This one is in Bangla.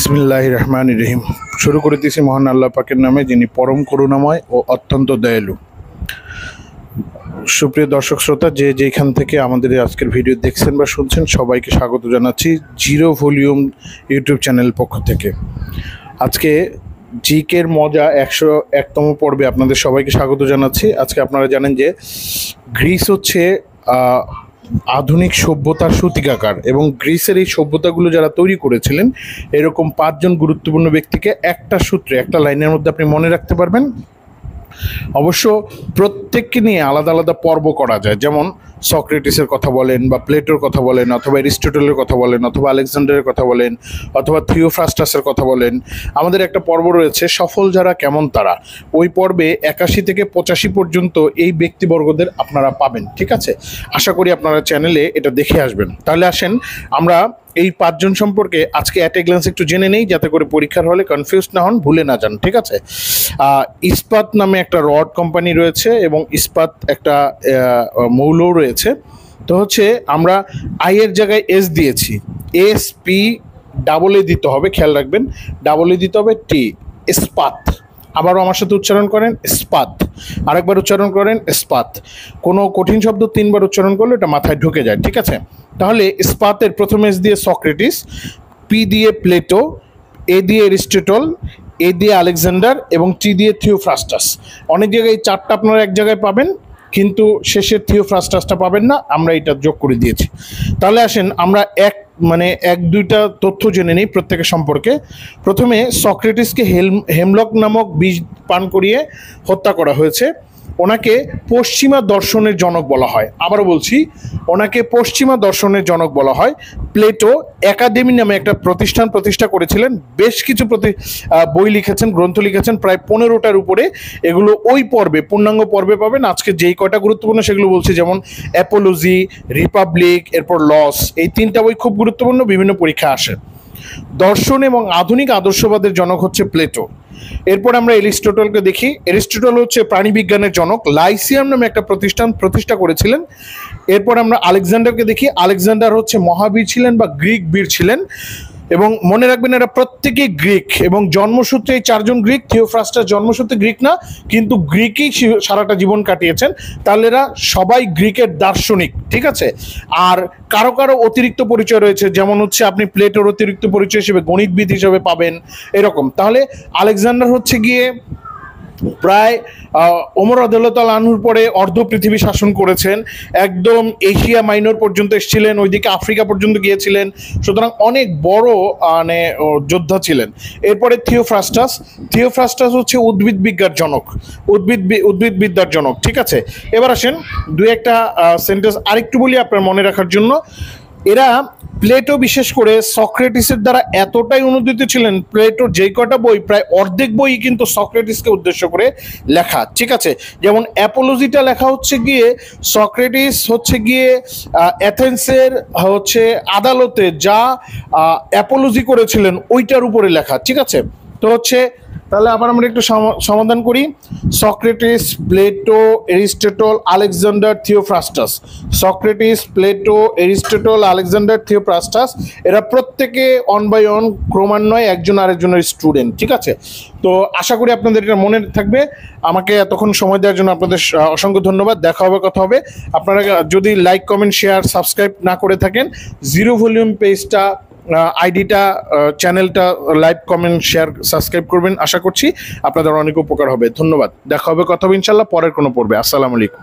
বিসমিল্লাহির রহমানির রহিম। শুরু করিতেছি মহান আল্লাহ পাকের নামে, যিনি পরম করুণাময় ও অত্যন্ত দয়ালু। সুপ্রিয় দর্শক শ্রোতা, যে যেখান থেকে আমাদের আজকের ভিডিও দেখছেন বা শুনছেন, সবাইকে স্বাগত জানাচ্ছি জিরো ভলিউম ইউটিউব চ্যানেল পক্ষ থেকে। আজকে জিকের মজা 101তম পর্বে আপনাদের সবাইকে স্বাগত জানাচ্ছি। আজকে আপনারা জানেন যে গ্রিস হচ্ছে আধুনিক সভ্যতার সূতিকাগার, এবং গ্রিসের এই সভ্যতাগুলো যারা তৈরি করেছিলেন, এরকম 5 জন গুরুত্বপূর্ণ ব্যক্তিকে একটা সূত্রে, একটা লাইনের মধ্যে আপনি মনে রাখতে পারবেন। অবশ্য প্রত্যেককে নিয়ে আলাদা আলাদা পর্ব করা যায়, যেমন সক্রেটিসের কথা বলেন বা প্লেটোর কথা বলেন, অথবা অ্যারিস্টটলের কথা বলেন, অথবা আলেকজান্ডারের কথা বলেন, অথবা থিওফ্রাস্টাসের কথা বলেন। আমাদের একটা পর্ব রয়েছে সফল যারা কেমন তারা, ওই পর্বে 81 থেকে 85 পর্যন্ত এই ব্যক্তিবর্গদের আপনারা পাবেন। ঠিক আছে, আশা করি আপনারা চ্যানেলে এটা দেখে আসবেন। তাহলে আসেন আমরা এই 5 জন সম্পর্কে আজকে অ্যাট এ গ্ল্যান্স একটু জেনে নেই, যাতে করে পরীক্ষার হলে কনফিউজ না হন, ভুলে না যান। ঠিক আছে, ইস্পাত নামে একটা রড কোম্পানি রয়েছে, এবং ইস্পাত একটা মৌলও রয়েছে। তো হচ্ছে আমরা আই এর জায়গায় এস দিয়েছি, এস পি ডাবল এ দিতে হবে, খেয়াল রাখবেন, ডাবল এ দিতে হবে টি, ইস্পাত। আবারও আমার সাথে উচ্চারণ করেন, ইস্পাত। আরেকবার উচ্চারণ করেন, ইস্পাত। কোনো কঠিন শব্দ 3 বার উচ্চারণ করলে এটা মাথায় ঢুকে যায়। ঠিক আছে, তাহলে ইস্পাতের প্রথম এস দিয়ে সক্রেটিস, পি দিয়ে প্লেটো, এ দিয়ে অ্যারিস্টটল, এ দিয়ে আলেকজান্ডার এবং টি দিয়ে থিওফ্রাস্টাস। অনেক জায়গায় এই 4টা আপনারা এক জায়গায় পাবেন, কিন্তু শেষের থিওফ্রাস্টাসটা পাবেন না, আমরা এটা যোগ করে দিয়েছি। তাহলে আসেন আমরা এক দুইটা তথ্য জেনে নিই প্রত্যেকের সম্পর্কে। প্রথমে সক্রেটিসকে হেমলক নামক বীজ পান করিয়ে হত্যা করা হয়েছে। ওনাকে পশ্চিমা দর্শনের জনক বলা হয়। আবারও বলছি, ওনাকে পশ্চিমা দর্শনের জনক বলা হয়। প্লেটো একাডেমি নামে একটা প্রতিষ্ঠা করেছিলেন, বেশ কিছু বই লিখেছেন, গ্রন্থ লিখেছেন, প্রায় 15টার উপরে। এগুলো ওই পর্বে, পূর্ণাঙ্গ পর্বে পাবেন। আজকে যেই কয়টা গুরুত্বপূর্ণ সেগুলো বলছি, যেমন অ্যাপোলজি, রিপাবলিক, এরপর লস। এই 3টা বই খুব গুরুত্বপূর্ণ, বিভিন্ন পরীক্ষা আসে। দর্শন এবং আধুনিক আদর্শবাদের জনক হচ্ছে প্লেটো। এরপর আমরা অ্যারিস্টটলকে দেখি। অ্যারিস্টটল হচ্ছে প্রাণীবিজ্ঞানের জনক, লাইসিয়াম নামে একটা প্রতিষ্ঠা করেছিলেন। এরপর আমরা আলেকজান্ডারকে দেখি। আলেকজান্ডার হচ্ছে মহাবীর ছিলেন বা গ্রিক বীর ছিলেন, এবং মনে রাখবেন এরা প্রত্যেকেই গ্রিক, এবং জন্মসূত্রে এই 4 জন গ্রিক। থিওফ্রাস্টাস জন্মসূত্রে গ্রিক না, কিন্তু গ্রিকই সারাটা জীবন কাটিয়েছেন। তাহলে এরা সবাই গ্রিকের দার্শনিক। ঠিক আছে, আর কারো কারো অতিরিক্ত পরিচয় রয়েছে, যেমন হচ্ছে আপনি প্লেটোর অতিরিক্ত পরিচয় হিসেবে গণিতবিদ হিসেবে পাবেন, এরকম। তাহলে আলেকজান্ডার হচ্ছে গিয়ে প্রায় ওমর রাদিয়াল্লাহু তাআলা আনহুর পরে অর্ধ পৃথিবী শাসন করেছেন, একদম এশিয়া মাইনর পর্যন্ত এসেছিলেন, ওইদিকে আফ্রিকা পর্যন্ত গিয়েছিলেন, সুতরাং অনেক বড় যোদ্ধা ছিলেন। এরপরে থিওফ্রাস্টাস হচ্ছে উদ্ভিদবিদ্যার জনক। ঠিক আছে, এবার আসেন 2-1টা সেন্টেন্স আরেকটু বলি আপনার মনে রাখার জন্য। এরা প্লেটো বিশেষ করে সক্রেটিসের দ্বারা এতটাই অনুদিত ছিলেন, প্লেটোর যে কটা বই, প্রায় অর্ধেক বই কিন্তু সক্রেটিসকে উদ্দেশ্য করে লেখা। ঠিক আছে, যেমন অ্যাপোলজিটা লেখা হচ্ছে গিয়ে, সক্রেটিস হচ্ছে গিয়ে অ্যাথেন্সের হচ্ছে আদালতে যা অ্যাপোলজি করেছিলেন ওইটার উপরে লেখা। ঠিক আছে, তো হচ্ছে তাহলে আবার আমরা একটু সমাধান করি। Socrates, Plato, Aristotle, Alexander, Theophrastus. Socrates, Plato, Aristotle, Alexander, Theophrastus, এরা প্রত্যেকে অন বাই অন ক্রমান্বয়ে একজন আরেকজনের স্টুডেন্ট। ঠিক আছে, তো আশা করি আপনাদের এটা মনে থাকবে। আমাকে এতক্ষণ সময় দেওয়ার জন্য আপনাদের অসংখ্য ধন্যবাদ। দেখা হবে, কথা হবে। আপনারা যদি লাইক, কমেন্ট, শেয়ার, সাবস্ক্রাইব না করে থাকেন, জিরো ভলিউম পেজটা, আইডিটা, চ্যানেলটা লাইক, কমেন্ট, শেয়ার, সাবস্ক্রাইব করবেন। আশা করছি আপনাদের অনেক উপকার হবে। ধন্যবাদ। দেখা হবে, কথা হবে ইনশাল্লাহ পরের কোনো পর্বে। আসসালামু আলাইকুম।